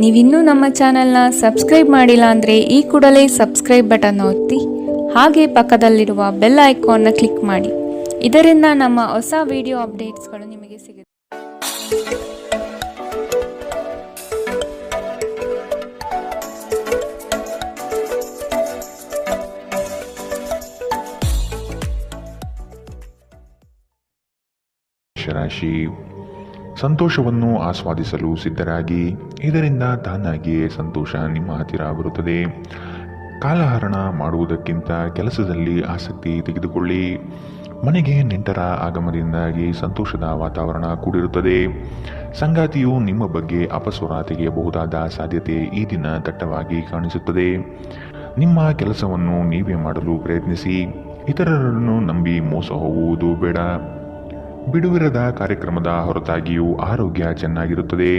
ನೀವಿನ್ನೂ ನಮ್ಮ ಚಾನೆಲ್ನ ಸಬ್ಸ್ಕ್ರೈಬ್ ಮಾಡಿಲ್ಲ ಅಂದರೆ ಈ ಕೂಡಲೇ ಸಬ್ಸ್ಕ್ರೈಬ್ ಬಟನ್ ಒತ್ತಿ ಹಾಗೆ ಪಕ್ಕದಲ್ಲಿರುವ ಬೆಲ್ ಐಕಾನ್ನ ಕ್ಲಿಕ್ ಮಾಡಿ. ಇದರಿಂದ ನಮ್ಮ ಹೊಸ ವಿಡಿಯೋ ಅಪ್ಡೇಟ್ಸ್ಗಳು ನಿಮಗೆ ಸಿಗುತ್ತೆ. ರಾಶಿ ಸಂತೋಷವನ್ನು ಆಸ್ವಾದಿಸಲು ಸಿದ್ಧರಾಗಿ, ಇದರಿಂದ ತಾನಾಗಿಯೇ ಸಂತೋಷ ನಿಮ್ಮ ಹತ್ತಿರ ಬರುತ್ತದೆ. ಕಾಲಹರಣ ಮಾಡುವುದಕ್ಕಿಂತ ಕೆಲಸದಲ್ಲಿ ಆಸಕ್ತಿ ತೆಗೆದುಕೊಳ್ಳಿ. ಮನೆಗೆ ನೆಂಟರ ಆಗಮನದಿಂದಾಗಿ ಸಂತೋಷದ ವಾತಾವರಣ ಕೂಡಿರುತ್ತದೆ. ಸಂಗಾತಿಯು ನಿಮ್ಮ ಬಗ್ಗೆ ಅಪಸ್ವರ ತೆಗೆಯಬಹುದಾದ ಸಾಧ್ಯತೆ ಈ ದಿನ ದಟ್ಟವಾಗಿ ಕಾಣಿಸುತ್ತದೆ. ನಿಮ್ಮ ಕೆಲಸವನ್ನು ನೀವೇ ಮಾಡಲು ಪ್ರಯತ್ನಿಸಿ. ಇತರರನ್ನು ನಂಬಿ ಮೋಸ ಹೋಗುವುದು ಬೇಡ. ಬಿಡುವಿರದ ಕಾರ್ಯಕ್ರಮದ ಹೊರತಾಗಿಯೂ ಆರೋಗ್ಯ ಚೆನ್ನಾಗಿರುತ್ತದೆ.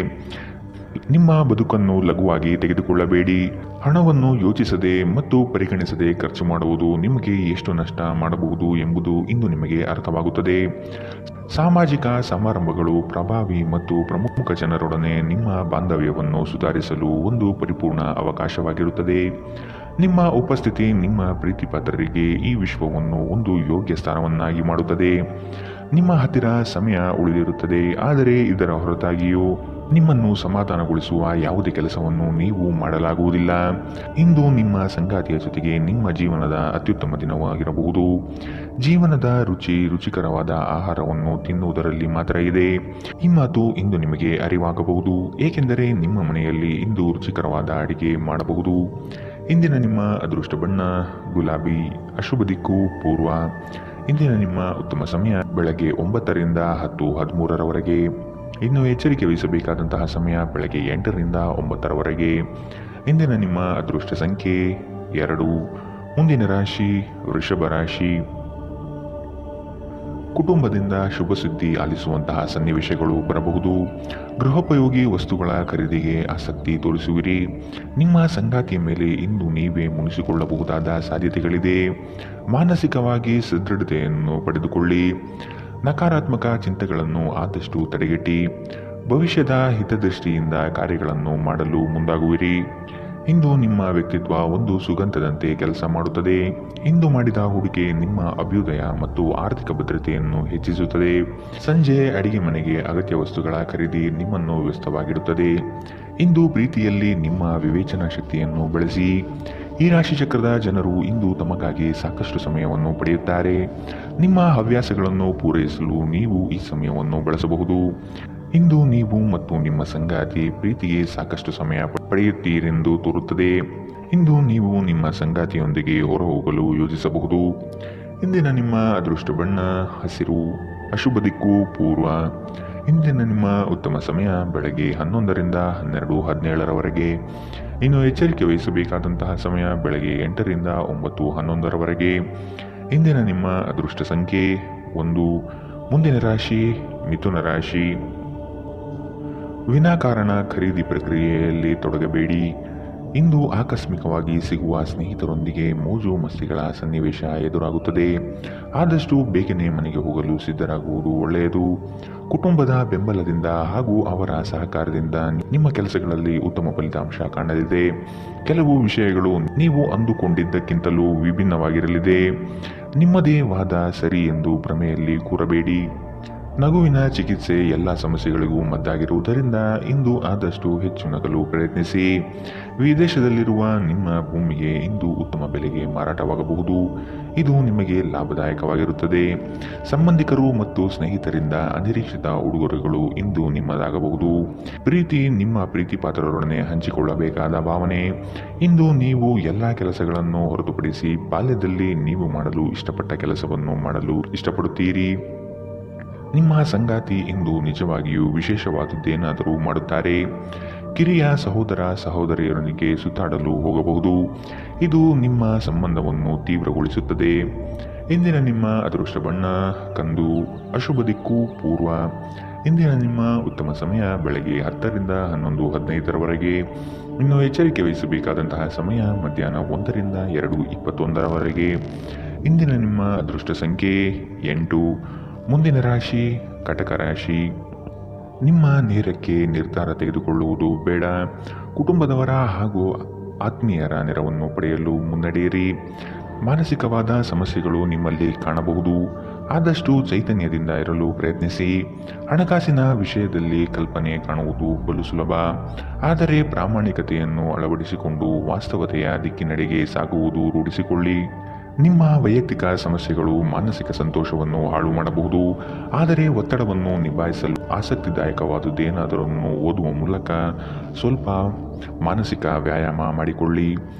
ನಿಮ್ಮ ಬದುಕನ್ನು ಲಘುವಾಗಿ ತೆಗೆದುಕೊಳ್ಳಬೇಡಿ. ಹಣವನ್ನು ಯೋಚಿಸದೆ ಮತ್ತು ಪರಿಗಣಿಸದೆ ಖರ್ಚು ಮಾಡುವುದು ನಿಮಗೆ ಎಷ್ಟು ನಷ್ಟ ಮಾಡಬಹುದು ಎಂಬುದು ಇಂದು ನಿಮಗೆ ಅರ್ಥವಾಗುತ್ತದೆ. ಸಾಮಾಜಿಕ ಸಮಾರಂಭಗಳು ಪ್ರಭಾವಿ ಮತ್ತು ಪ್ರಮುಖ ಜನರೊಡನೆ ನಿಮ್ಮ ಬಾಂಧವ್ಯವನ್ನು ಸುಧಾರಿಸಲು ಒಂದು ಪರಿಪೂರ್ಣ ಅವಕಾಶವಾಗಿರುತ್ತದೆ. ನಿಮ್ಮ ಉಪಸ್ಥಿತಿ ನಿಮ್ಮ ಪ್ರೀತಿಪಾತ್ರರಿಗೆ ಈ ವಿಶ್ವವನ್ನು ಒಂದು ಯೋಗ್ಯ ಸ್ಥಾನವನ್ನಾಗಿ ಮಾಡುತ್ತದೆ. ನಿಮ್ಮ ಹತ್ತಿರ ಸಮಯ ಉಳಿದಿರುತ್ತದೆ, ಆದರೆ ಇದರ ಹೊರತಾಗಿಯೂ ನಿಮ್ಮನ್ನು ಸಮಾಧಾನಗೊಳಿಸುವ ಯಾವುದೇ ಕೆಲಸವನ್ನು ನೀವು ಮಾಡಲಾಗುವುದಿಲ್ಲ. ಇಂದು ನಿಮ್ಮ ಸಂಗಾತಿಯ ಜೊತೆಗೆ ನಿಮ್ಮ ಜೀವನದ ಅತ್ಯುತ್ತಮ ದಿನವಾಗಿರಬಹುದು. ಜೀವನದ ರುಚಿಕರವಾದ ಆಹಾರವನ್ನು ತಿನ್ನುವುದರಲ್ಲಿ ಮಾತ್ರ ಇದೆ. ಈ ಮಾತು ಇಂದು ನಿಮಗೆ ಅರಿವಾಗಬಹುದು, ಏಕೆಂದರೆ ನಿಮ್ಮ ಮನೆಯಲ್ಲಿ ಇಂದು ರುಚಿಕರವಾದ ಅಡಿಗೆ ಮಾಡಬಹುದು. ಇಂದಿನ ನಿಮ್ಮ ಅದೃಷ್ಟ ಬಣ್ಣ ಗುಲಾಬಿ. ಅಶುಭ ದಿಕ್ಕು ಪೂರ್ವ. ಇಂದಿನ ನಿಮ್ಮ ಉತ್ತಮ ಸಮಯ ಬೆಳಗ್ಗೆ 9ರಿಂದ 10:13ರವರೆಗೆ. ಇನ್ನು ಎಚ್ಚರಿಕೆ ವಹಿಸಬೇಕಾದಂತಹ ಸಮಯ ಬೆಳಗ್ಗೆ 8ರಿಂದ 9ರವರೆಗೆ. ಇಂದಿನ ನಿಮ್ಮ ಅದೃಷ್ಟ ಸಂಖ್ಯೆ 2. ಮುಂದಿನ ರಾಶಿ ವೃಷಭ ರಾಶಿ. ಕುಟುಂಬದಿಂದ ಶುಭ ಸುದ್ದಿ ಆಲಿಸುವಂತಹ ಸನ್ನಿವೇಶಗಳು ಬರಬಹುದು. ಗೃಹೋಪಯೋಗಿ ವಸ್ತುಗಳ ಖರೀದಿಗೆ ಆಸಕ್ತಿ ತೋರಿಸುವಿರಿ. ನಿಮ್ಮ ಸಂಗಾತಿಯ ಮೇಲೆ ಇಂದು ನೀವೇ ಮುನಿಸಿಕೊಳ್ಳಬಹುದಾದ ಸಾಧ್ಯತೆಗಳಿದೆ. ಮಾನಸಿಕವಾಗಿ ಸದೃಢತೆಯನ್ನು ಪಡೆದುಕೊಳ್ಳಿ. ನಕಾರಾತ್ಮಕ ಚಿಂತೆಗಳನ್ನು ಆದಷ್ಟು ತಡೆಗಟ್ಟಿ ಭವಿಷ್ಯದ ಹಿತದೃಷ್ಟಿಯಿಂದ ಕಾರ್ಯಗಳನ್ನು ಮಾಡಲು ಮುಂದಾಗುವಿರಿ. ಇಂದು ನಿಮ್ಮ ವ್ಯಕ್ತಿತ್ವ ಒಂದು ಸುಗಂಧದಂತೆ ಕೆಲಸ ಮಾಡುತ್ತದೆ. ಇಂದು ಮಾಡಿದ ಹೂಡಿಕೆ ನಿಮ್ಮ ಅಭ್ಯುದಯ ಮತ್ತು ಆರ್ಥಿಕ ಭದ್ರತೆಯನ್ನು ಹೆಚ್ಚಿಸುತ್ತದೆ. ಸಂಜೆ ಅಡಿಗೆ ಮನೆಗೆ ಅಗತ್ಯ ವಸ್ತುಗಳ ಖರೀದಿ ನಿಮ್ಮನ್ನು ವ್ಯಸ್ತವಾಗಿಡುತ್ತದೆ. ಇಂದು ಪ್ರೀತಿಯಲ್ಲಿ ನಿಮ್ಮ ವಿವೇಚನಾ ಶಕ್ತಿಯನ್ನು ಬಳಸಿ. ಈ ರಾಶಿ ಚಕ್ರದ ಜನರು ಇಂದು ತಮಗಾಗಿ ಸಾಕಷ್ಟು ಸಮಯವನ್ನು ಪಡೆಯುತ್ತಾರೆ. ನಿಮ್ಮ ಹವ್ಯಾಸಗಳನ್ನು ಪೂರೈಸಲು ನೀವು ಈ ಸಮಯವನ್ನು ಬಳಸಬಹುದು. ಇಂದು ನೀವು ಮತ್ತು ನಿಮ್ಮ ಸಂಗಾತಿ ಪ್ರೀತಿಗೆ ಸಾಕಷ್ಟು ಸಮಯ ಪಡೆಯುತ್ತೀರೆಂದು ತೋರುತ್ತದೆ. ಇಂದು ನೀವು ನಿಮ್ಮ ಸಂಗಾತಿಯೊಂದಿಗೆ ಹೊರಹೋಗಲು ಯೋಜಿಸಬಹುದು. ಇಂದಿನ ನಿಮ್ಮ ಅದೃಷ್ಟ ಬಣ್ಣ ಹಸಿರು. ಅಶುಭ ದಿಕ್ಕು ಪೂರ್ವ. ಇಂದಿನ ನಿಮ್ಮ ಉತ್ತಮ ಸಮಯ ಬೆಳಗ್ಗೆ 11ರಿಂದ 12:17ರವರೆಗೆ. ಇನ್ನು ಎಚ್ಚರಿಕೆ ವಹಿಸಬೇಕಾದಂತಹ ಸಮಯ ಬೆಳಗ್ಗೆ 8ರಿಂದ 9:11ರವರೆಗೆ. ಇಂದಿನ ನಿಮ್ಮ ಅದೃಷ್ಟ ಸಂಖ್ಯೆ 1. ಮುಂದಿನ ರಾಶಿ ಮಿಥುನ ರಾಶಿ. ವಿನಾಕಾರಣ ಖರೀದಿ ಪ್ರಕ್ರಿಯೆಯಲ್ಲಿ ತೊಡಗಬೇಡಿ. ಇಂದು ಆಕಸ್ಮಿಕವಾಗಿ ಸಿಗುವ ಸ್ನೇಹಿತರೊಂದಿಗೆ ಮೋಜು ಮಸ್ತಿಗಳ ಸನ್ನಿವೇಶ ಎದುರಾಗುತ್ತದೆ. ಆದಷ್ಟು ಬೇಗನೆ ಮನೆಗೆ ಹೋಗಲು ಸಿದ್ಧರಾಗುವುದು ಒಳ್ಳೆಯದು. ಕುಟುಂಬದ ಬೆಂಬಲದಿಂದ ಹಾಗೂ ಅವರ ಸಹಕಾರದಿಂದ ನಿಮ್ಮ ಕೆಲಸಗಳಲ್ಲಿ ಉತ್ತಮ ಫಲಿತಾಂಶ ಕಾಣಲಿದೆ. ಕೆಲವು ವಿಷಯಗಳು ನೀವು ಅಂದುಕೊಂಡಿದ್ದಕ್ಕಿಂತಲೂ ವಿಭಿನ್ನವಾಗಿರಲಿದೆ. ನಿಮ್ಮದೇ ವಾದ ಸರಿ ಎಂದು ಭ್ರಮೆಯಲ್ಲಿ ಕೂರಬೇಡಿ. ನಗುವಿನ ಚಿಕಿತ್ಸೆ ಎಲ್ಲ ಸಮಸ್ಯೆಗಳಿಗೂ ಮದ್ದಾಗಿರುವುದರಿಂದ ಇಂದು ಆದಷ್ಟು ಹೆಚ್ಚು ನಗಲು ಪ್ರಯತ್ನಿಸಿ. ವಿದೇಶದಲ್ಲಿರುವ ನಿಮ್ಮ ಭೂಮಿಗೆ ಇಂದು ಉತ್ತಮ ಬೆಲೆಗೆ ಮಾರಾಟವಾಗಬಹುದು. ಇದು ನಿಮಗೆ ಲಾಭದಾಯಕವಾಗಿರುತ್ತದೆ. ಸಂಬಂಧಿಕರು ಮತ್ತು ಸ್ನೇಹಿತರಿಂದ ಅನಿರೀಕ್ಷಿತ ಉಡುಗೊರೆಗಳು ಇಂದು ನಿಮ್ಮದಾಗಬಹುದು. ಪ್ರೀತಿ ನಿಮ್ಮ ಪ್ರೀತಿ ಪಾತ್ರರೊಡನೆ ಹಂಚಿಕೊಳ್ಳಬೇಕಾದ ಭಾವನೆ. ಇಂದು ನೀವು ಎಲ್ಲ ಕೆಲಸಗಳನ್ನು ಹೊರತುಪಡಿಸಿ ಬಾಲ್ಯದಲ್ಲಿ ನೀವು ಮಾಡಲು ಇಷ್ಟಪಟ್ಟ ಕೆಲಸವನ್ನು ಮಾಡಲು ಇಷ್ಟಪಡುತ್ತೀರಿ. ನಿಮ್ಮ ಸಂಗಾತಿ ಇಂದು ನಿಜವಾಗಿಯೂ ವಿಶೇಷವಾದದ್ದೇನಾದರೂ ಮಾಡುತ್ತಾರೆ. ಕಿರಿಯ ಸಹೋದರ ಸಹೋದರಿಯರೊಂದಿಗೆ ಸುತ್ತಾಡಲು ಹೋಗಬಹುದು. ಇದು ನಿಮ್ಮ ಸಂಬಂಧವನ್ನು ತೀವ್ರಗೊಳಿಸುತ್ತದೆ. ಇಂದಿನ ನಿಮ್ಮ ಅದೃಷ್ಟ ಬಣ್ಣ ಕಂದು. ಅಶುಭ ದಿಕ್ಕು ಪೂರ್ವ. ಇಂದಿನ ನಿಮ್ಮ ಉತ್ತಮ ಸಮಯ ಬೆಳಗ್ಗೆ 10ರಿಂದ 11:15ರವರೆಗೆ. ಇನ್ನು ಎಚ್ಚರಿಕೆ ವಹಿಸಬೇಕಾದಂತಹ ಸಮಯ ಮಧ್ಯಾಹ್ನ 1ರಿಂದ 2:21ರವರೆಗೆ. ಇಂದಿನ ನಿಮ್ಮ ಅದೃಷ್ಟ ಸಂಖ್ಯೆ 8. ಮುಂದಿನ ರಾಶಿ ಕಟಕ ರಾಶಿ. ನಿಮ್ಮ ನೇರಕ್ಕೆ ನಿರ್ಧಾರ ತೆಗೆದುಕೊಳ್ಳುವುದು ಬೇಡ. ಕುಟುಂಬದವರ ಹಾಗೂ ಆತ್ಮೀಯರ ನೆರವನ್ನು ಪಡೆಯಲು ಮುನ್ನಡೆಯಿರಿ. ಮಾನಸಿಕವಾದ ಸಮಸ್ಯೆಗಳು ನಿಮ್ಮಲ್ಲಿ ಕಾಣಬಹುದು. ಆದಷ್ಟು ಚೈತನ್ಯದಿಂದ ಇರಲು ಪ್ರಯತ್ನಿಸಿ. ಹಣಕಾಸಿನ ವಿಷಯದಲ್ಲಿ ಕಲ್ಪನೆ ಕಾಣುವುದು ಬಲು ಸುಲಭ, ಆದರೆ ಪ್ರಾಮಾಣಿಕತೆಯನ್ನು ಅಳವಡಿಸಿಕೊಂಡು ವಾಸ್ತವತೆಯ ದಿಕ್ಕಿನೆಡೆಗೆ ಸಾಗುವುದು ರೂಢಿಸಿಕೊಳ್ಳಿ. ನಿಮ್ಮ ವೈಯಕ್ತಿಕ ಸಮಸ್ಯೆಗಳು ಮಾನಸಿಕ ಸಂತೋಷವನ್ನು ಹಾಳು ಮಾಡಬಹುದು, ಆದರೆ ಒತ್ತಡವನ್ನು ನಿಭಾಯಿಸಲು ಆಸಕ್ತಿದಾಯಕವಾದುದೇನಾದರನ್ನು ಓದುವ ಮೂಲಕ ಸ್ವಲ್ಪ ಮಾನಸಿಕ ವ್ಯಾಯಾಮ ಮಾಡಿಕೊಳ್ಳಿ.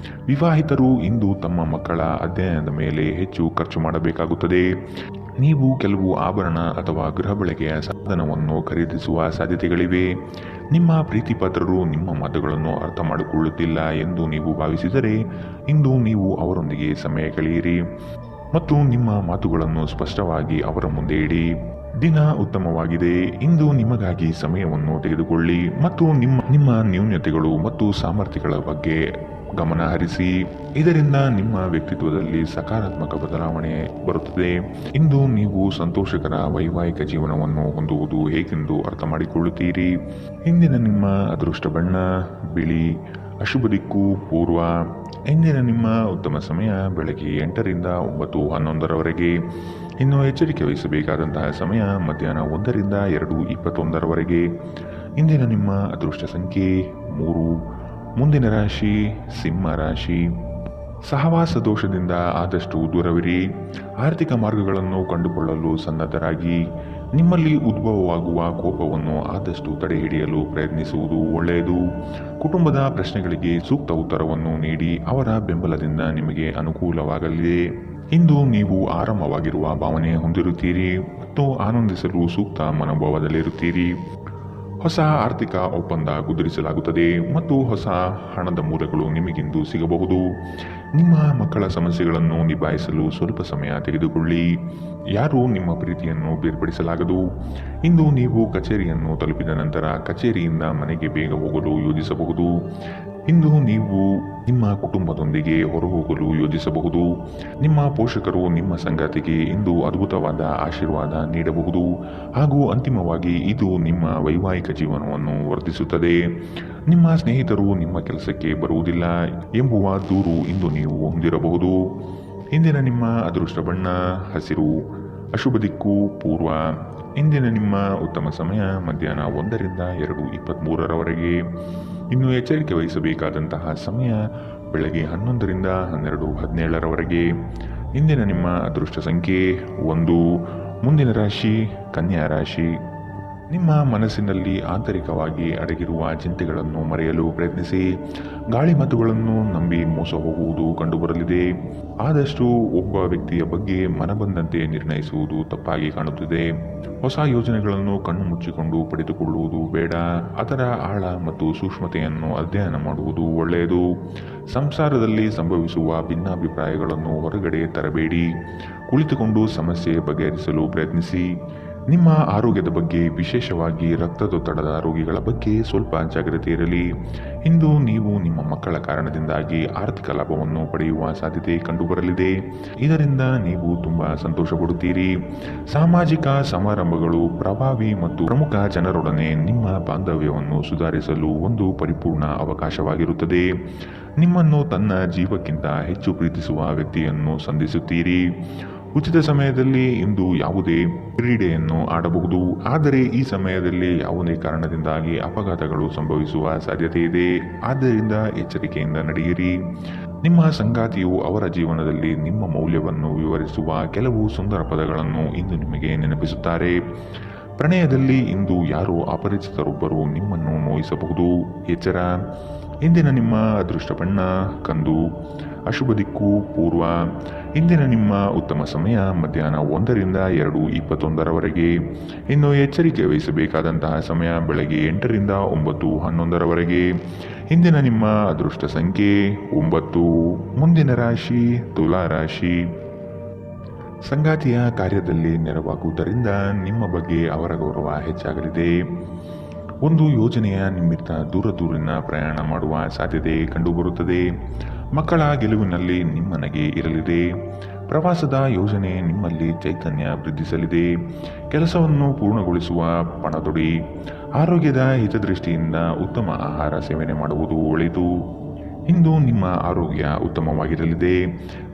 ವಿವಾಹಿತರು ಇಂದು ತಮ್ಮ ಮಕ್ಕಳ ಅಧ್ಯಯನದ ಮೇಲೆ ಹೆಚ್ಚು ಖರ್ಚು ಮಾಡಬೇಕಾಗುತ್ತದೆ. ನೀವು ಕೆಲವು ಆಭರಣ ಅಥವಾ ಗೃಹ ಬಳಕೆಯ ಸಾಧನವನ್ನು ಖರೀದಿಸುವ ಸಾಧ್ಯತೆಗಳಿವೆ. ನಿಮ್ಮ ಪ್ರೀತಿಪಾತ್ರರು ನಿಮ್ಮ ಮಾತುಗಳನ್ನು ಅರ್ಥ ಮಾಡಿಕೊಳ್ಳುತ್ತಿಲ್ಲ ಎಂದು ನೀವು ಭಾವಿಸಿದರೆ ಇಂದು ನೀವು ಅವರೊಂದಿಗೆ ಸಮಯ ಕಳೆಯಿರಿ ಮತ್ತು ನಿಮ್ಮ ಮಾತುಗಳನ್ನು ಸ್ಪಷ್ಟವಾಗಿ ಅವರ ಮುಂದೆ ಇಡಿ. ದಿನ ಉತ್ತಮವಾಗಿದೆ. ಇಂದು ನಿಮಗಾಗಿ ಸಮಯವನ್ನು ತೆಗೆದುಕೊಳ್ಳಿ ಮತ್ತು ನಿಮ್ಮ ನ್ಯೂನತೆಗಳು ಮತ್ತು ಸಾಮರ್ಥ್ಯಗಳ ಬಗ್ಗೆ ಗಮನ ಹರಿಸಿ. ಇದರಿಂದ ನಿಮ್ಮ ವ್ಯಕ್ತಿತ್ವದಲ್ಲಿ ಸಕಾರಾತ್ಮಕ ಬದಲಾವಣೆ ಬರುತ್ತದೆ. ಇಂದು ನೀವು ಸಂತೋಷಕರ ವೈವಾಹಿಕ ಜೀವನವನ್ನು ಹೊಂದುವುದು ಹೇಗೆಂದು ಅರ್ಥ ಮಾಡಿಕೊಳ್ಳುತ್ತೀರಿ. ಇಂದಿನ ನಿಮ್ಮ ಅದೃಷ್ಟ ಬಣ್ಣ ಬಿಳಿ, ಅಶುಭ ದಿಕ್ಕು ಪೂರ್ವ. ಇಂದಿನ ನಿಮ್ಮ ಉತ್ತಮ ಸಮಯ ಬೆಳಗ್ಗೆ 8ರಿಂದ 9:11ರವರೆಗೆ. ಇನ್ನು ಎಚ್ಚರಿಕೆ ವಹಿಸಬೇಕಾದಂತಹ ಸಮಯ ಮಧ್ಯಾಹ್ನ 1ರಿಂದ 2:21ರವರೆಗೆ. ಇಂದಿನ ನಿಮ್ಮ ಅದೃಷ್ಟ ಸಂಖ್ಯೆ 3. ಮುಂದಿನ ರಾಶಿ ಸಿಂಹ ರಾಶಿ. ಸಹವಾಸ ದೋಷದಿಂದ ಆದಷ್ಟು ದೂರವಿರಿ. ಆರ್ಥಿಕ ಮಾರ್ಗಗಳನ್ನು ಕಂಡುಕೊಳ್ಳಲು ಸನ್ನದ್ಧರಾಗಿ. ನಿಮ್ಮಲ್ಲಿ ಉದ್ಭವವಾಗುವ ಕೋಪವನ್ನು ಆದಷ್ಟು ತಡೆಹಿಡಿಯಲು ಪ್ರಯತ್ನಿಸುವುದು ಒಳ್ಳೆಯದು. ಕುಟುಂಬದ ಪ್ರಶ್ನೆಗಳಿಗೆ ಸೂಕ್ತ ಉತ್ತರವನ್ನು ನೀಡಿ ಅವರ ಬೆಂಬಲದಿಂದ ನಿಮಗೆ ಅನುಕೂಲವಾಗಲಿದೆ. ಇಂದು ನೀವು ಆರಾಮವಾಗಿರುವ ಭಾವನೆ ಹೊಂದಿರುತ್ತೀರಿ ಮತ್ತು ಆನಂದಿಸಲು ಸೂಕ್ತ ಮನೋಭಾವದಲ್ಲಿರುತ್ತೀರಿ. ಹೊಸ ಆರ್ಥಿಕ ಒಪ್ಪಂದ ಕುದುರಿಸಲಾಗುತ್ತದೆ ಮತ್ತು ಹೊಸ ಹಣದ ಮೂಲಗಳು ನಿಮಗಿಂದು ಸಿಗಬಹುದು. ನಿಮ್ಮ ಮಕ್ಕಳ ಸಮಸ್ಯೆಗಳನ್ನು ನಿಭಾಯಿಸಲು ಸ್ವಲ್ಪ ಸಮಯ ತೆಗೆದುಕೊಳ್ಳಿ. ಯಾರೂ ನಿಮ್ಮ ಪ್ರೀತಿಯನ್ನು ಬೇರ್ಪಡಿಸಲಾಗದು. ಇಂದು ನೀವು ಕಚೇರಿಯನ್ನು ತಲುಪಿದ ನಂತರ ಕಚೇರಿಯಿಂದ ಮನೆಗೆ ಬೇಗ ಹೋಗಲು ಯೋಜಿಸಬಹುದು. ಇಂದು ನೀವು ನಿಮ್ಮ ಕುಟುಂಬದೊಂದಿಗೆ ಹೊರಹೋಗಲು ಯೋಜಿಸಬಹುದು. ನಿಮ್ಮ ಪೋಷಕರು ನಿಮ್ಮ ಸಂಗಾತಿಗೆ ಇಂದು ಅದ್ಭುತವಾದ ಆಶೀರ್ವಾದ ನೀಡಬಹುದು ಹಾಗೂ ಅಂತಿಮವಾಗಿ ಇದು ನಿಮ್ಮ ವೈವಾಹಿಕ ಜೀವನವನ್ನು ವರ್ಧಿಸುತ್ತದೆ. ನಿಮ್ಮ ಸ್ನೇಹಿತರು ನಿಮ್ಮ ಕೆಲಸಕ್ಕೆ ಬರುವುದಿಲ್ಲ ಎಂಬುವ ದೂರು ಇಂದು ನೀವು ಹೊಂದಿರಬಹುದು. ಇಂದಿನ ನಿಮ್ಮ ಅದೃಷ್ಟ ಬಣ್ಣ ಹಸಿರು, ಅಶುಭ ದಿಕ್ಕು ಪೂರ್ವ. ಇಂದಿನ ನಿಮ್ಮ ಉತ್ತಮ ಸಮಯ ಮಧ್ಯಾಹ್ನ 1ರಿಂದ 2:23ರವರೆಗೆ. ಇನ್ನು ಎಚ್ಚರಿಕೆ ವಹಿಸಬೇಕಾದಂತಹ ಸಮಯ ಬೆಳಗ್ಗೆ 11ರಿಂದ 12:17ರವರೆಗೆ. ಇಂದಿನ ನಿಮ್ಮ ಅದೃಷ್ಟ ಸಂಖ್ಯೆ 1. ಮುಂದಿನ ರಾಶಿ ಕನ್ಯಾ ರಾಶಿ. ನಿಮ್ಮ ಮನಸ್ಸಿನಲ್ಲಿ ಆಂತರಿಕವಾಗಿ ಅಡಗಿರುವ ಚಿಂತೆಗಳನ್ನು ಮರೆಯಲು ಪ್ರಯತ್ನಿಸಿ. ಗಾಳಿ ಮಾತುಗಳನ್ನು ನಂಬಿ ಮೋಸ ಹೋಗುವುದು ಕಂಡುಬರಲಿದೆ. ಆದಷ್ಟು ಒಬ್ಬ ವ್ಯಕ್ತಿಯ ಬಗ್ಗೆ ಮನಬಂದಂತೆ ನಿರ್ಣಯಿಸುವುದು ತಪ್ಪಾಗಿ ಕಾಣುತ್ತಿದೆ. ಹೊಸ ಯೋಜನೆಗಳನ್ನು ಕಣ್ಣು ಮುಚ್ಚಿಕೊಂಡು ಪಡೆದುಕೊಳ್ಳುವುದು ಬೇಡ. ಅದರ ಆಳ ಮತ್ತು ಸೂಕ್ಷ್ಮತೆಯನ್ನು ಅಧ್ಯಯನ ಮಾಡುವುದು ಒಳ್ಳೆಯದು. ಸಂಸಾರದಲ್ಲಿ ಸಂಭವಿಸುವ ಭಿನ್ನಾಭಿಪ್ರಾಯಗಳನ್ನು ಹೊರಗಡೆ ತರಬೇಡಿ. ಕುಳಿತುಕೊಂಡು ಸಮಸ್ಯೆ ಬಗೆಹರಿಸಲು ಪ್ರಯತ್ನಿಸಿ. ನಿಮ್ಮ ಆರೋಗ್ಯದ ಬಗ್ಗೆ, ವಿಶೇಷವಾಗಿ ರಕ್ತದೊತ್ತಡದ ರೋಗಿಗಳ ಬಗ್ಗೆ ಸ್ವಲ್ಪ ಜಾಗ್ರತೆ ಇರಲಿ. ಇಂದು ನೀವು ನಿಮ್ಮ ಮಕ್ಕಳ ಕಾರಣದಿಂದಾಗಿ ಆರ್ಥಿಕ ಲಾಭವನ್ನು ಪಡೆಯುವ ಸಾಧ್ಯತೆ ಕಂಡುಬರಲಿದೆ. ಇದರಿಂದ ನೀವು ತುಂಬಾ ಸಂತೋಷ ಪಡುತ್ತೀರಿ. ಸಾಮಾಜಿಕ ಸಮಾರಂಭಗಳು ಪ್ರಭಾವಿ ಮತ್ತು ಪ್ರಮುಖ ಜನರೊಡನೆ ನಿಮ್ಮ ಬಾಂಧವ್ಯವನ್ನು ಸುಧಾರಿಸಲು ಒಂದು ಪರಿಪೂರ್ಣ ಅವಕಾಶವಾಗಿರುತ್ತದೆ. ನಿಮ್ಮನ್ನು ತನ್ನ ಜೀವಕ್ಕಿಂತ ಹೆಚ್ಚು ಪ್ರೀತಿಸುವ ವ್ಯಕ್ತಿಯನ್ನು ಸಂಧಿಸುತ್ತೀರಿ. ಉಚಿತ ಸಮಯದಲ್ಲಿ ಇಂದು ಯಾವುದೇ ಕ್ರೀಡೆಯನ್ನು ಆಡಬಹುದು, ಆದರೆ ಈ ಸಮಯದಲ್ಲಿ ಯಾವುದೇ ಕಾರಣದಿಂದಾಗಿ ಅಪಘಾತಗಳು ಸಂಭವಿಸುವ ಸಾಧ್ಯತೆ ಇದೆ. ಆದ್ದರಿಂದ ಎಚ್ಚರಿಕೆಯಿಂದ ನಡೆಯಿರಿ. ನಿಮ್ಮ ಸಂಗಾತಿಯು ಅವರ ಜೀವನದಲ್ಲಿ ನಿಮ್ಮ ಮೌಲ್ಯವನ್ನು ವಿವರಿಸುವ ಕೆಲವು ಸುಂದರ ಪದಗಳನ್ನು ಇಂದು ನಿಮಗೆ ನೆನಪಿಸುತ್ತಾರೆ. ಪ್ರಣಯದಲ್ಲಿ ಇಂದು ಯಾರೋ ಅಪರಿಚಿತರೊಬ್ಬರು ನಿಮ್ಮನ್ನು ನೋಯಿಸಬಹುದು. ಎಚ್ಚರ. ಇಂದಿನ ನಿಮ್ಮ ಅದೃಷ್ಟ ಬಣ್ಣ ಕಂದು, ಅಶುಭ ದಿಕ್ಕು ಪೂರ್ವ. ಇಂದಿನ ನಿಮ್ಮ ಉತ್ತಮ ಸಮಯ ಮಧ್ಯಾಹ್ನ 1ರಿಂದ 2:21ರವರೆಗೆ. ಇನ್ನು ಎಚ್ಚರಿಕೆ ವಹಿಸಬೇಕಾದಂತಹ ಸಮಯ ಬೆಳಗ್ಗೆ 8ರಿಂದ 9:11ರವರೆಗೆ. ಇಂದಿನ ನಿಮ್ಮ ಅದೃಷ್ಟ ಸಂಖ್ಯೆ 9. ಮುಂದಿನ ರಾಶಿ ತುಲಾ ರಾಶಿ. ಸಂಗಾತಿಯ ಕಾರ್ಯದಲ್ಲಿ ನೆರವಾಗುವುದರಿಂದ ನಿಮ್ಮ ಬಗ್ಗೆ ಅವರ ಗೌರವ ಹೆಚ್ಚಾಗಲಿದೆ. ಒಂದು ಯೋಜನೆಯ ನಿಮಿತ್ತ ದೂರಿನ ಪ್ರಯಾಣ ಮಾಡುವ ಸಾಧ್ಯತೆ ಕಂಡುಬರುತ್ತದೆ. ಮಕ್ಕಳ ಗೆಲುವಿನಲ್ಲಿ ನಿಮ್ಮ ನಗೆ ಇರಲಿದೆ. ಪ್ರವಾಸದ ಯೋಜನೆ ನಿಮ್ಮಲ್ಲಿ ಚೈತನ್ಯ ವೃದ್ಧಿಸಲಿದೆ. ಕೆಲಸವನ್ನು ಪೂರ್ಣಗೊಳಿಸುವ ಪಣತೊಡಿ. ಆರೋಗ್ಯದ ಹಿತದೃಷ್ಟಿಯಿಂದ ಉತ್ತಮ ಆಹಾರ ಸೇವನೆ ಮಾಡುವುದು ಒಳಿತು. ಇಂದು ನಿಮ್ಮ ಆರೋಗ್ಯ ಉತ್ತಮವಾಗಿರಲಿದೆ.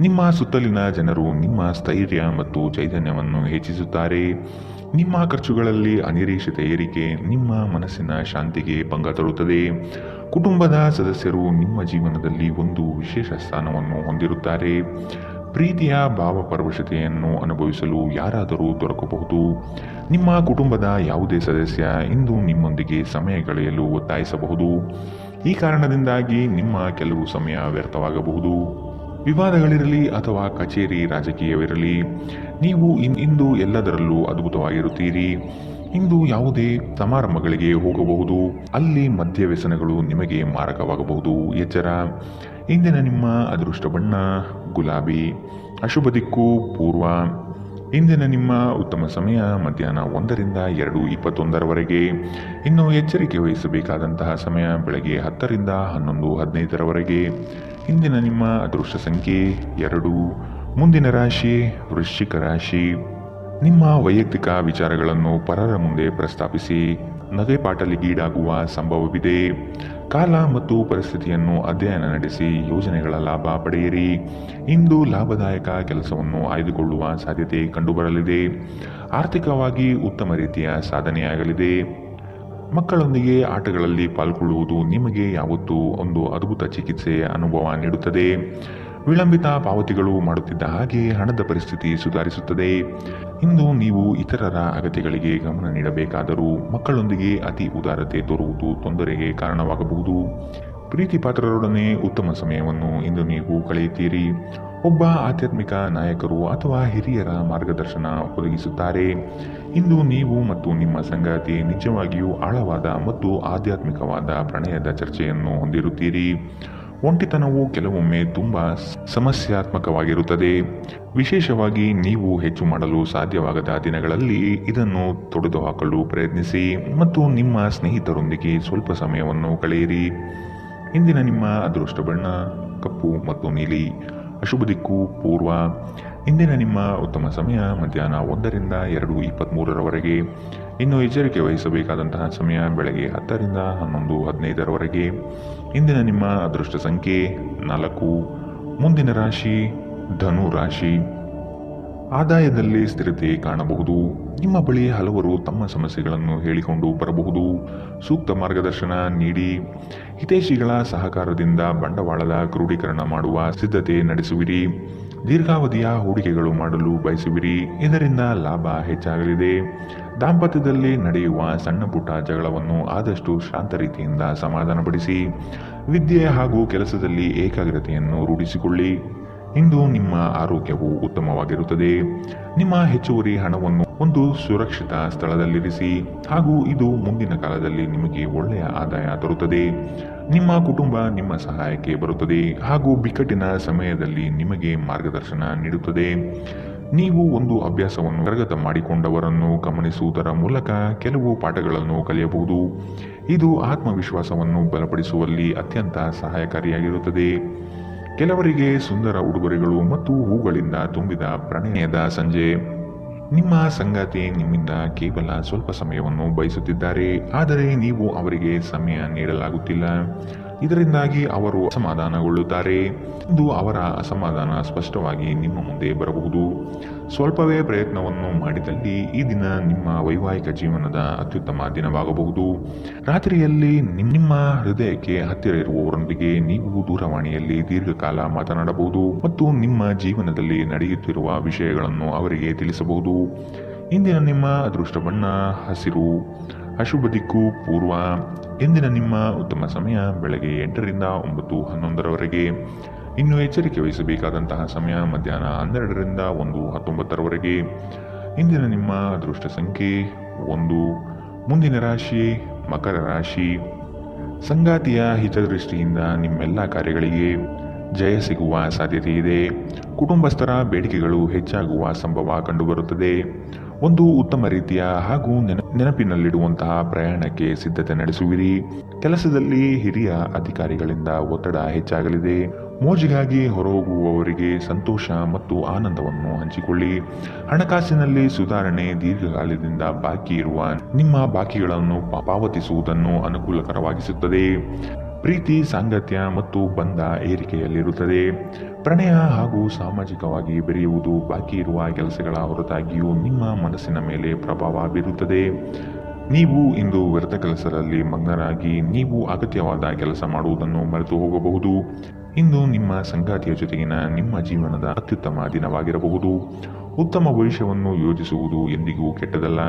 ನಿಮ್ಮ ಸುತ್ತಲಿನ ಜನರು ನಿಮ್ಮ ಸ್ಥೈರ್ಯ ಮತ್ತು ಚೈತನ್ಯವನ್ನು ಹೆಚ್ಚಿಸುತ್ತಾರೆ. ನಿಮ್ಮ ಖರ್ಚುಗಳಲ್ಲಿ ಅನಿರೀಕ್ಷಿತ ಏರಿಕೆ ನಿಮ್ಮ ಮನಸ್ಸಿನ ಶಾಂತಿಗೆ ಭಂಗ ತರುತ್ತದೆ. ಕುಟುಂಬದ ಸದಸ್ಯರು ನಿಮ್ಮ ಜೀವನದಲ್ಲಿ ಒಂದು ವಿಶೇಷ ಸ್ಥಾನವನ್ನು ಹೊಂದಿರುತ್ತಾರೆ. ಪ್ರೀತಿಯ ಭಾವಪರವಶತೆಯನ್ನು ಅನುಭವಿಸಲು ಯಾರಾದರೂ ದೊರಕಬಹುದು. ನಿಮ್ಮ ಕುಟುಂಬದ ಯಾವುದೇ ಸದಸ್ಯ ಇಂದು ನಿಮ್ಮೊಂದಿಗೆ ಸಮಯ ಕಳೆಯಲು ಒತ್ತಾಯಿಸಬಹುದು. ಈ ಕಾರಣದಿಂದಾಗಿ ನಿಮ್ಮ ಕೆಲವು ಸಮಯ ವ್ಯರ್ಥವಾಗಬಹುದು. ವಿವಾದಗಳಿರಲಿ ಅಥವಾ ಕಚೇರಿ ರಾಜಕೀಯವಿರಲಿ, ನೀವು ಇಂದು ಎಲ್ಲದರಲ್ಲೂ ಅದ್ಭುತವಾಗಿರುತ್ತೀರಿ. ಇಂದು ಯಾವುದೇ ಸಮಾರಂಭಗಳಿಗೆ ಹೋಗಬಹುದು. ಅಲ್ಲಿ ಮದ್ಯ ವ್ಯಸನಗಳು ನಿಮಗೆ ಮಾರಕವಾಗಬಹುದು. ಎಚ್ಚರ. ಇಂದಿನ ನಿಮ್ಮ ಅದೃಷ್ಟ ಬಣ್ಣ ಗುಲಾಬಿ. ಅಶುಭ ದಿಕ್ಕು ಪೂರ್ವ. ಇಂದಿನ ನಿಮ್ಮ ಉತ್ತಮ ಸಮಯ ಮಧ್ಯಾಹ್ನ 1ರಿಂದ 2:21 ಇನ್ನು ಎಚ್ಚರಿಕೆ ವಹಿಸಬೇಕಾದಂತಹ ಸಮಯ ಬೆಳಗ್ಗೆ 10ರಿಂದ 11:15 ಇಂದಿನ ನಿಮ್ಮ ಅದೃಷ್ಟ ಸಂಖ್ಯೆ 2. ಮುಂದಿನ ರಾಶಿ ವೃಶ್ಚಿಕ ರಾಶಿ. ನಿಮ್ಮ ವೈಯಕ್ತಿಕ ವಿಚಾರಗಳನ್ನು ಪರರ ಮುಂದೆ ಪ್ರಸ್ತಾಪಿಸಿ ನಗೆಪಾಟಲಿಗೀಡಾಗುವ ಸಂಭವವಿದೆ. ಕಾಲ ಮತ್ತು ಪರಿಸ್ಥಿತಿಯನ್ನು ಅಧ್ಯಯನ ನಡೆಸಿ ಯೋಜನೆಗಳ ಲಾಭ ಪಡೆಯಿರಿ. ಇಂದು ಲಾಭದಾಯಕ ಕೆಲಸವನ್ನು ಆಯ್ದುಕೊಳ್ಳುವ ಸಾಧ್ಯತೆ ಕಂಡುಬರಲಿದೆ. ಆರ್ಥಿಕವಾಗಿ ಉತ್ತಮ ರೀತಿಯ ಸಾಧನೆಯಾಗಲಿದೆ. ಮಕ್ಕಳೊಂದಿಗೆ ಆಟಗಳಲ್ಲಿ ಪಾಲ್ಗೊಳ್ಳುವುದು ನಿಮಗೆ ಯಾವತ್ತೂ ಒಂದು ಅದ್ಭುತ ಚಿಕಿತ್ಸೆಯ ಅನುಭವ ನೀಡುತ್ತದೆ. ವಿಳಂಬಿತ ಪಾವತಿಗಳು ಮಾಡುತ್ತಿದ್ದ ಹಾಗೆ ಹಣದ ಪರಿಸ್ಥಿತಿ ಸುಧಾರಿಸುತ್ತದೆ. ಇಂದು ನೀವು ಇತರರ ಅಗತ್ಯಗಳಿಗೆ ಗಮನ ನೀಡಬೇಕಾದರೂ ಮಕ್ಕಳೊಂದಿಗೆ ಅತಿ ಉದಾರತೆ ತೋರುವುದು ತೊಂದರೆಗೆ ಕಾರಣವಾಗಬಹುದು. ಪ್ರೀತಿ ಪಾತ್ರರೊಡನೆ ಉತ್ತಮ ಸಮಯವನ್ನು ಇಂದು ನೀವು ಕಳೆಯುತ್ತೀರಿ. ಒಬ್ಬ ಆಧ್ಯಾತ್ಮಿಕ ನಾಯಕರು ಅಥವಾ ಹಿರಿಯರ ಮಾರ್ಗದರ್ಶನ ಒದಗಿಸುತ್ತಾರೆ. ಇಂದು ನೀವು ಮತ್ತು ನಿಮ್ಮ ಸಂಗಾತಿ ನಿಜವಾಗಿಯೂ ಆಳವಾದ ಮತ್ತು ಆಧ್ಯಾತ್ಮಿಕವಾದ ಪ್ರಣಯದ ಚರ್ಚೆಯನ್ನು ಹೊಂದಿರುತ್ತೀರಿ. ಒಂಟಿತನವು ಕೆಲವೊಮ್ಮೆ ತುಂಬಾ ಸಮಸ್ಯಾತ್ಮಕವಾಗಿರುತ್ತದೆ. ವಿಶೇಷವಾಗಿ ನೀವು ಹೆಚ್ಚು ಮಾಡಲು ಸಾಧ್ಯವಾಗದ ದಿನಗಳಲ್ಲಿ ಇದನ್ನು ತೊಡೆದುಹಾಕಲು ಪ್ರಯತ್ನಿಸಿ ಮತ್ತು ನಿಮ್ಮ ಸ್ನೇಹಿತರೊಂದಿಗೆ ಸ್ವಲ್ಪ ಸಮಯವನ್ನು ಕಳೆಯಿರಿ. ಇಂದಿನ ನಿಮ್ಮ ಅದೃಷ್ಟ ಬಣ್ಣ ಕಪ್ಪು ಮತ್ತು ನೀಲಿ. ಅಶುಭ ದಿಕ್ಕು ಪೂರ್ವ. ಇಂದಿನ ನಿಮ್ಮ ಉತ್ತಮ ಸಮಯ ಮಧ್ಯಾಹ್ನ 1ರಿಂದ 2:23 ಇನ್ನು ಎಚ್ಚರಿಕೆ ವಹಿಸಬೇಕಾದಂತಹ ಸಮಯ ಬೆಳಗ್ಗೆ 10ರಿಂದ 11:15 ಇಂದಿನ ನಿಮ್ಮ ಅದೃಷ್ಟ ಸಂಖ್ಯೆ 4. ಮುಂದಿನ ರಾಶಿ ಧನು ರಾಶಿ. ಆದಾಯದಲ್ಲಿ ಸ್ಥಿರತೆ ಕಾಣಬಹುದು. ನಿಮ್ಮ ಬಳಿ ಹಲವರು ತಮ್ಮ ಸಮಸ್ಯೆಗಳನ್ನು ಹೇಳಿಕೊಂಡು ಬರಬಹುದು. ಸೂಕ್ತ ಮಾರ್ಗದರ್ಶನ ನೀಡಿ. ಹಿತೈಷಿಗಳ ಸಹಕಾರದಿಂದ ಬಂಡವಾಳದ ಕ್ರೋಢೀಕರಣ ಮಾಡುವ ಸಿದ್ಧತೆ ನಡೆಸುವಿರಿ. ದೀರ್ಘಾವಧಿಯ ಹೂಡಿಕೆಗಳು ಮಾಡಲು ಬಯಸುವಿರಿ. ಇದರಿಂದ ಲಾಭ ಹೆಚ್ಚಾಗಲಿದೆ. ದಾಂಪತ್ಯದಲ್ಲಿ ನಡೆಯುವ ಸಣ್ಣ ಪುಟ್ಟ ಜಗಳವನ್ನು ಆದಷ್ಟು ಶಾಂತ ರೀತಿಯಿಂದ ಸಮಾಧಾನಪಡಿಸಿ. ವಿದ್ಯೆ ಹಾಗೂ ಕೆಲಸದಲ್ಲಿ ಏಕಾಗ್ರತೆಯನ್ನು ರೂಢಿಸಿಕೊಳ್ಳಿ. ಇಂದು ನಿಮ್ಮ ಆರೋಗ್ಯವು ಉತ್ತಮವಾಗಿರುತ್ತದೆ. ನಿಮ್ಮ ಹೆಚ್ಚುವರಿ ಹಣವನ್ನು ಒಂದು ಸುರಕ್ಷಿತ ಸ್ಥಳದಲ್ಲಿರಿಸಿ ಹಾಗೂ ಇದು ಮುಂದಿನ ಕಾಲದಲ್ಲಿ ನಿಮಗೆ ಒಳ್ಳೆಯ ಆದಾಯ ತರುತ್ತದೆ. ನಿಮ್ಮ ಕುಟುಂಬ ನಿಮ್ಮ ಸಹಾಯಕ್ಕೆ ಬರುತ್ತದೆ ಹಾಗೂ ಬಿಕ್ಕಟ್ಟಿನ ಸಮಯದಲ್ಲಿ ನಿಮಗೆ ಮಾರ್ಗದರ್ಶನ ನೀಡುತ್ತದೆ. ನೀವು ಒಂದು ಅಭ್ಯಾಸವನ್ನು ಕರಗತ ಮಾಡಿಕೊಂಡವರನ್ನು ಗಮನಿಸುವುದರ ಮೂಲಕ ಕೆಲವು ಪಾಠಗಳನ್ನು ಕಲಿಯಬಹುದು. ಇದು ಆತ್ಮವಿಶ್ವಾಸವನ್ನು ಬಲಪಡಿಸುವಲ್ಲಿ ಅತ್ಯಂತ ಸಹಾಯಕಾರಿಯಾಗಿರುತ್ತದೆ. ಕೆಲವರಿಗೆ ಸುಂದರ ಉಡುಗೊರೆಗಳು ಮತ್ತು ಹೂಗಳಿಂದ ತುಂಬಿದ ಪ್ರಣಯದ ಸಂಜೆ. ನಿಮ್ಮ ಸಂಗಾತಿ ನಿಮ್ಮಿಂದ ಕೇವಲ ಸ್ವಲ್ಪ ಸಮಯವನ್ನು ಬಯಸುತ್ತಿದ್ದಾರೆ, ಆದರೆ ನೀವು ಅವರಿಗೆ ಸಮಯ ನೀಡಲಾಗುತ್ತಿಲ್ಲ. ಇದರಿಂದಾಗಿ ಅವರು ಅಸಮಾಧಾನಗೊಳ್ಳುತ್ತಾರೆ. ಇಂದು ಅವರ ಅಸಮಾಧಾನ ಸ್ಪಷ್ಟವಾಗಿ ನಿಮ್ಮ ಮುಂದೆ ಬರಬಹುದು. ಸ್ವಲ್ಪವೇ ಪ್ರಯತ್ನವನ್ನು ಮಾಡಿದಲ್ಲಿ ಈ ದಿನ ನಿಮ್ಮ ವೈವಾಹಿಕ ಜೀವನದ ಅತ್ಯುತ್ತಮ ದಿನವಾಗಬಹುದು. ರಾತ್ರಿಯಲ್ಲಿ ನಿಮ್ಮ ಹೃದಯಕ್ಕೆ ಹತ್ತಿರ ಇರುವವರೊಂದಿಗೆ ನೀವು ದೂರವಾಣಿಯಲ್ಲಿ ದೀರ್ಘಕಾಲ ಮಾತನಾಡಬಹುದು ಮತ್ತು ನಿಮ್ಮ ಜೀವನದಲ್ಲಿ ನಡೆಯುತ್ತಿರುವ ವಿಷಯಗಳನ್ನು ಅವರಿಗೆ ತಿಳಿಸಬಹುದು. ಇಂದಿನ ನಿಮ್ಮ ಅದೃಷ್ಟ ಬಣ್ಣ ಹಸಿರು. ಅಶುಭ ದಿಕ್ಕು ಪೂರ್ವ. ಇಂದಿನ ನಿಮ್ಮ ಉತ್ತಮ ಸಮಯ ಬೆಳಗ್ಗೆ 8ರಿಂದ 9:11 ಇನ್ನು ಎಚ್ಚರಿಕೆ ವಹಿಸಬೇಕಾದಂತಹ ಸಮಯ ಮಧ್ಯಾಹ್ನ 12ರಿಂದ 1:19 ಇಂದಿನ ನಿಮ್ಮ ಅದೃಷ್ಟ ಸಂಖ್ಯೆ 1. ಮುಂದಿನ ರಾಶಿ ಮಕರ ರಾಶಿ. ಸಂಗಾತಿಯ ಹಿತದೃಷ್ಟಿಯಿಂದ ನಿಮ್ಮೆಲ್ಲ ಕಾರ್ಯಗಳಿಗೆ ಜಯ ಸಿಗುವ ಸಾಧ್ಯತೆ ಇದೆ. ಕುಟುಂಬಸ್ಥರ ಬೇಡಿಕೆಗಳು ಹೆಚ್ಚಾಗುವ ಸಂಭವ ಕಂಡುಬರುತ್ತದೆ. ಒಂದು ಉತ್ತಮ ರೀತಿಯ ಹಾಗೂ ನೆನಪಿನಲ್ಲಿಡುವಂತಹ ಪ್ರಯಾಣಕ್ಕೆ ಸಿದ್ಧತೆ ನಡೆಸುವಿರಿ. ಕೆಲಸದಲ್ಲಿ ಹಿರಿಯ ಅಧಿಕಾರಿಗಳಿಂದ ಒತ್ತಡ ಹೆಚ್ಚಾಗಲಿದೆ. ಮೋಜಿಗಾಗಿ ಹೊರಹೋಗುವವರಿಗೆ ಸಂತೋಷ ಮತ್ತು ಆನಂದವನ್ನು ಹಂಚಿಕೊಳ್ಳಿ. ಹಣಕಾಸಿನಲ್ಲಿ ಸುಧಾರಣೆ. ದೀರ್ಘಕಾಲದಿಂದ ಬಾಕಿ ಇರುವ ನಿಮ್ಮ ಬಾಕಿಗಳನ್ನು ಪಾವತಿಸುವುದನ್ನು ಅನುಕೂಲಕರವಾಗಿಸುತ್ತದೆ. ಪ್ರೀತಿ, ಸಾಂಗತ್ಯ ಮತ್ತು ಬಂಧ ಏರಿಕೆಯಲ್ಲಿರುತ್ತದೆ. ಪ್ರಣಯ ಹಾಗೂ ಸಾಮಾಜಿಕವಾಗಿ ಬೆರೆಯುವುದು. ಬಾಕಿ ಇರುವ ಕೆಲಸಗಳ ಹೊರತಾಗಿಯೂ ನಿಮ್ಮ ಮನಸ್ಸಿನ ಮೇಲೆ ಪ್ರಭಾವ ಬೀರುತ್ತದೆ. ನೀವು ಇಂದು ವ್ಯರ್ಥ ಕೆಲಸದಲ್ಲಿ ಮಗ್ನರಾಗಿ ನೀವು ಅಗತ್ಯವಾದ ಕೆಲಸ ಮಾಡುವುದನ್ನು ಮರೆತು ಹೋಗಬಹುದು. ಇಂದು ನಿಮ್ಮ ಸಂಗಾತಿಯ ಜೊತೆಗಿನ ನಿಮ್ಮ ಜೀವನದ ಅತ್ಯುತ್ತಮ ದಿನವಾಗಿರಬಹುದು. ಉತ್ತಮ ಭವಿಷ್ಯವನ್ನು ಯೋಜಿಸುವುದು ಎಂದಿಗೂ ಕೆಟ್ಟದಲ್ಲ.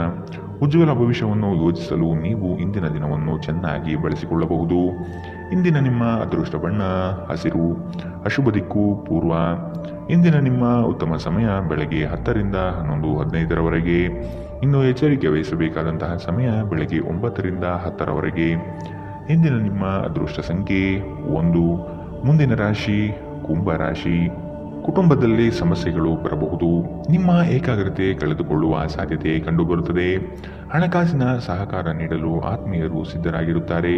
ಉಜ್ವಲ ಭವಿಷ್ಯವನ್ನು ಯೋಜಿಸಲು ನೀವು ಇಂದಿನ ದಿನವನ್ನು ಚೆನ್ನಾಗಿ ಬಳಸಿಕೊಳ್ಳಬಹುದು. ಇಂದಿನ ನಿಮ್ಮ ಅದೃಷ್ಟ ಬಣ್ಣ ಹಸಿರು. ಅಶುಭ ದಿಕ್ಕು ಪೂರ್ವ. ಇಂದಿನ ನಿಮ್ಮ ಉತ್ತಮ ಸಮಯ ಬೆಳಗ್ಗೆ 10 ರಿಂದ 11:15 ಇನ್ನು ಎಚ್ಚರಿಕೆ ವಹಿಸಬೇಕಾದಂತಹ ಸಮಯ ಬೆಳಗ್ಗೆ 9 ರಿಂದ 10 ಇಂದಿನ ನಿಮ್ಮ ಅದೃಷ್ಟ ಸಂಖ್ಯೆ 1. ಮುಂದಿನ ರಾಶಿ ಕುಂಭ ರಾಶಿ. ಕುಟುಂಬದಲ್ಲಿ ಸಮಸ್ಯೆಗಳು ಬರಬಹುದು. ನಿಮ್ಮ ಏಕಾಗ್ರತೆ ಕಳೆದುಕೊಳ್ಳುವ ಸಾಧ್ಯತೆ ಕಂಡುಬರುತ್ತದೆ. ಹಣಕಾಸಿನ ಸಹಕಾರ ನೀಡಲು ಆತ್ಮೀಯರು ಸಿದ್ಧರಾಗಿರುತ್ತಾರೆ.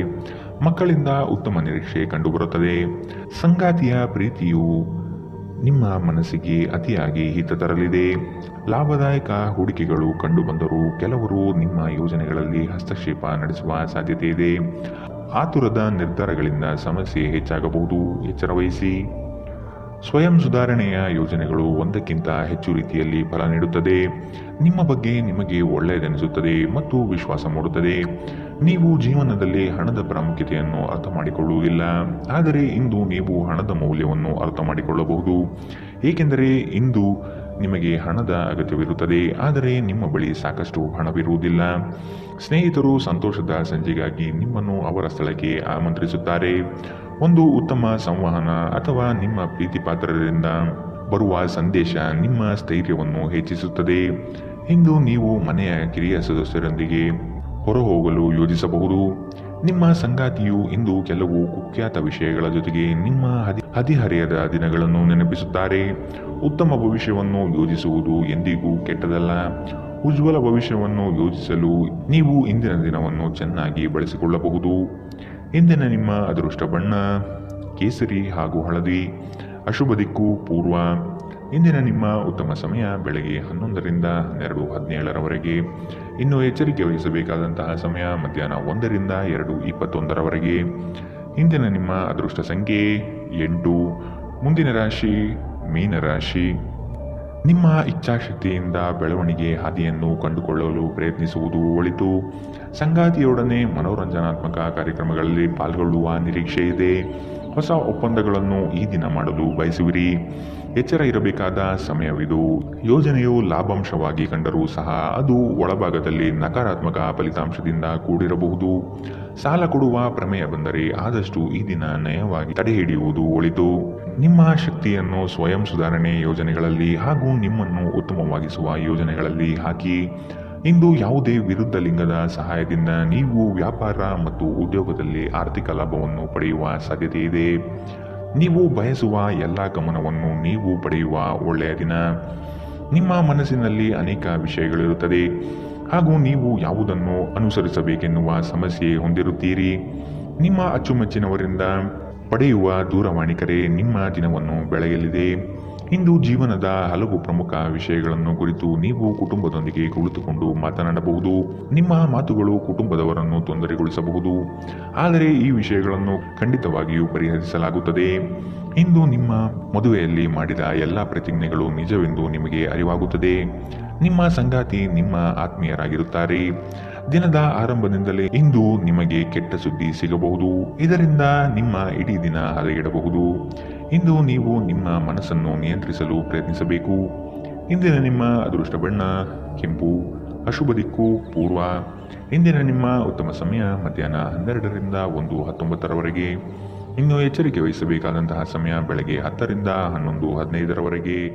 ಮಕ್ಕಳಿಂದ ಉತ್ತಮ ನಿರೀಕ್ಷೆ ಕಂಡುಬರುತ್ತದೆ. ಸಂಗಾತಿಯ ಪ್ರೀತಿಯು ನಿಮ್ಮ ಮನಸ್ಸಿಗೆ ಅತಿಯಾಗಿ ಹಿತ ತರಲಿದೆ. ಲಾಭದಾಯಕ ಹೂಡಿಕೆಗಳು ಕಂಡುಬಂದರೂ ಕೆಲವರು ನಿಮ್ಮ ಯೋಜನೆಗಳಲ್ಲಿ ಹಸ್ತಕ್ಷೇಪ ನಡೆಸುವ ಸಾಧ್ಯತೆ ಇದೆ. ಆತುರದ ನಿರ್ಧಾರಗಳಿಂದ ಸಮಸ್ಯೆ ಹೆಚ್ಚಾಗಬಹುದು. ಎಚ್ಚರ ವಹಿಸಿ. ಸ್ವಯಂ ಸುಧಾರಣೆಯ ಯೋಜನೆಗಳು ಒಂದಕ್ಕಿಂತ ಹೆಚ್ಚು ರೀತಿಯಲ್ಲಿ ಫಲ ನೀಡುತ್ತದೆ. ನಿಮ್ಮ ಬಗ್ಗೆ ನಿಮಗೆ ಒಳ್ಳೆಯದೆನಿಸುತ್ತದೆ ಮತ್ತು ವಿಶ್ವಾಸ ಮೂಡುತ್ತದೆ. ನೀವು ಜೀವನದಲ್ಲಿ ಹಣದ ಪ್ರಾಮುಖ್ಯತೆಯನ್ನು ಅರ್ಥ ಮಾಡಿಕೊಳ್ಳುವುದಿಲ್ಲ. ಆದರೆ ಇಂದು ನೀವು ಹಣದ ಮೌಲ್ಯವನ್ನು ಅರ್ಥ ಮಾಡಿಕೊಳ್ಳಬಹುದು. ಏಕೆಂದರೆ ಇಂದು ನಿಮಗೆ ಹಣದ ಅಗತ್ಯವಿರುತ್ತದೆ, ಆದರೆ ನಿಮ್ಮ ಬಳಿ ಸಾಕಷ್ಟು ಹಣವಿರುವುದಿಲ್ಲ. ಸ್ನೇಹಿತರು ಸಂತೋಷದ ಸಂಜೆಗಾಗಿ ನಿಮ್ಮನ್ನು ಅವರ ಸ್ಥಳಕ್ಕೆ ಆಮಂತ್ರಿಸುತ್ತಾರೆ. ಒಂದು ಉತ್ತಮ ಸಂವಹನ ಅಥವಾ ನಿಮ್ಮ ಪ್ರೀತಿಪಾತ್ರರಿಂದ ಬರುವ ಸಂದೇಶ ನಿಮ್ಮ ಸ್ಥೈರ್ಯವನ್ನು ಹೆಚ್ಚಿಸುತ್ತದೆ. ಇಂದು ನೀವು ಮನೆಯ ಕಿರಿಯ ಸದಸ್ಯರೊಂದಿಗೆ ಹೊರಹೋಗಲು ಯೋಜಿಸಬಹುದು. ನಿಮ್ಮ ಸಂಗಾತಿಯು ಇಂದು ಕೆಲವು ಕುಖ್ಯಾತ ವಿಷಯಗಳ ಜೊತೆಗೆ ನಿಮ್ಮ ಹದಿಹರೆಯದ ದಿನಗಳನ್ನು ನೆನಪಿಸುತ್ತಾರೆ. ಉತ್ತಮ ಭವಿಷ್ಯವನ್ನು ಯೋಜಿಸುವುದು ಎಂದಿಗೂ ಕೆಟ್ಟದಲ್ಲ. ಉಜ್ವಲ ಭವಿಷ್ಯವನ್ನು ಯೋಜಿಸಲು ನೀವು ಇಂದಿನ ದಿನವನ್ನು ಚೆನ್ನಾಗಿ ಬಳಸಿಕೊಳ್ಳಬಹುದು. ಇಂದಿನ ನಿಮ್ಮ ಅದೃಷ್ಟ ಬಣ್ಣ ಕೇಸರಿ ಹಾಗೂ ಹಳದಿ. ಅಶುಭ ದಿಕ್ಕು ಪೂರ್ವ. ಇಂದಿನ ನಿಮ್ಮ ಉತ್ತಮ ಸಮಯ ಬೆಳಗ್ಗೆ 11 ರಿಂದ 12:17 ಇನ್ನು ಎಚ್ಚರಿಕೆ ವಹಿಸಬೇಕಾದಂತಹ ಸಮಯ ಮಧ್ಯಾಹ್ನ 1 ರಿಂದ 2:21 ಇಂದಿನ ನಿಮ್ಮ ಅದೃಷ್ಟ ಸಂಖ್ಯೆ 8. ಮುಂದಿನ ರಾಶಿ ಮೀನರಾಶಿ. ನಿಮ್ಮ ಇಚ್ಛಾಶಕ್ತಿಯಿಂದ ಬೆಳವಣಿಗೆ ಹಾದಿಯನ್ನು ಕಂಡುಕೊಳ್ಳಲು ಪ್ರಯತ್ನಿಸುವುದು ಒಳಿತು. ಸಂಗಾತಿಯೊಡನೆ ಮನೋರಂಜನಾತ್ಮಕ ಕಾರ್ಯಕ್ರಮಗಳಲ್ಲಿ ಪಾಲ್ಗೊಳ್ಳುವ ನಿರೀಕ್ಷೆ ಇದೆ. ಹೊಸ ಒಪ್ಪಂದಗಳನ್ನು ಈ ದಿನ ಮಾಡಲು ಬಯಸುವಿರಿ. ಎಚ್ಚರ ಇರಬೇಕಾದ ಸಮಯವಿದು. ಯೋಜನೆಯು ಲಾಭಾಂಶವಾಗಿ ಕಂಡರೂ ಸಹ ಅದು ಒಳಭಾಗದಲ್ಲಿ ನಕಾರಾತ್ಮಕ ಫಲಿತಾಂಶದಿಂದ ಕೂಡಿರಬಹುದು. ಸಾಲ ಕೊಡುವ ಪ್ರಮೇಯ ಬಂದರೆ ಆದಷ್ಟು ಈ ದಿನ ನಯವಾಗಿ ತಡೆಹಿಡಿಯುವುದು ಒಳಿತು. ನಿಮ್ಮ ಶಕ್ತಿಯನ್ನು ಸ್ವಯಂ ಸುಧಾರಣೆ ಯೋಜನೆಗಳಲ್ಲಿ ಹಾಗೂ ನಿಮ್ಮನ್ನು ಉತ್ತಮವಾಗಿಸುವ ಯೋಜನೆಗಳಲ್ಲಿ ಹಾಕಿ. ಇಂದು ಯಾವುದೇ ವಿರುದ್ಧ ಲಿಂಗದ ಸಹಾಯದಿಂದ ನೀವು ವ್ಯಾಪಾರ ಮತ್ತು ಉದ್ಯೋಗದಲ್ಲಿ ಆರ್ಥಿಕ ಲಾಭವನ್ನು ಪಡೆಯುವ ಸಾಧ್ಯತೆ ಇದೆ. ನೀವು ಬಯಸುವ ಎಲ್ಲ ಗಮನವನ್ನು ನೀವು ಪಡೆಯುವ ಒಳ್ಳೆಯ ದಿನ. ನಿಮ್ಮ ಮನಸ್ಸಿನಲ್ಲಿ ಅನೇಕ ವಿಷಯಗಳಿರುತ್ತದೆ ಹಾಗೂ ನೀವು ಯಾವುದನ್ನು ಅನುಸರಿಸಬೇಕೆನ್ನುವ ಸಮಸ್ಯೆ ಹೊಂದಿರುತ್ತೀರಿ. ನಿಮ್ಮ ಅಚ್ಚುಮೆಚ್ಚಿನವರಿಂದ ಪಡೆಯುವ ದೂರವಾಣಿ ಕರೆ ನಿಮ್ಮ ದಿನವನ್ನು ಬೆಳೆಯಲಿದೆ. ಇಂದು ಜೀವನದ ಹಲವು ಪ್ರಮುಖ ವಿಷಯಗಳನ್ನು ಕುರಿತು ನೀವು ಕುಟುಂಬದೊಂದಿಗೆ ಕುಳಿತುಕೊಂಡು ಮಾತನಾಡಬಹುದು. ನಿಮ್ಮ ಮಾತುಗಳು ಕುಟುಂಬದವರನ್ನು ತೊಂದರೆಗೊಳಿಸಬಹುದು, ಆದರೆ ಈ ವಿಷಯಗಳನ್ನು ಖಂಡಿತವಾಗಿಯೂ ಪರಿಹರಿಸಲಾಗುತ್ತದೆ. ಇಂದು ನಿಮ್ಮ ಮದುವೆಯಲ್ಲಿ ಮಾಡಿದ ಎಲ್ಲ ಪ್ರತಿಜ್ಞೆಗಳು ನಿಜವೆಂದು ನಿಮಗೆ ಅರಿವಾಗುತ್ತದೆ. ನಿಮ್ಮ ಸಂಗಾತಿ ನಿಮ್ಮ ಆತ್ಮೀಯರಾಗಿರುತ್ತಾರೆ. ದಿನದ ಆರಂಭದಿಂದಲೇ ಇಂದು ನಿಮಗೆ ಕೆಟ್ಟ ಸುದ್ದಿ ಸಿಗಬಹುದು. ಇದರಿಂದ ನಿಮ್ಮ ಇಡೀ ದಿನ ಹದಗೆಡಬಹುದು. ಇಂದು ನೀವು ನಿಮ್ಮ ಮನಸ್ಸನ್ನು ನಿಯಂತ್ರಿಸಲು ಪ್ರಯತ್ನಿಸಬೇಕು. ಇಂದಿನ ನಿಮ್ಮ ಅದೃಷ್ಟ ಬಣ್ಣ ಕೆಂಪು. ಅಶುಭ ದಿಕ್ಕು ಪೂರ್ವ. ಇಂದಿನ ನಿಮ್ಮ ಉತ್ತಮ ಸಮಯ ಮಧ್ಯಾಹ್ನ 12 ರಿಂದ 1:19 ಇನ್ನು ಎಚ್ಚರಿಕೆ ವಹಿಸಬೇಕಾದಂತಹ ಸಮಯ ಬೆಳಗ್ಗೆ 10 ರಿಂದ 11:15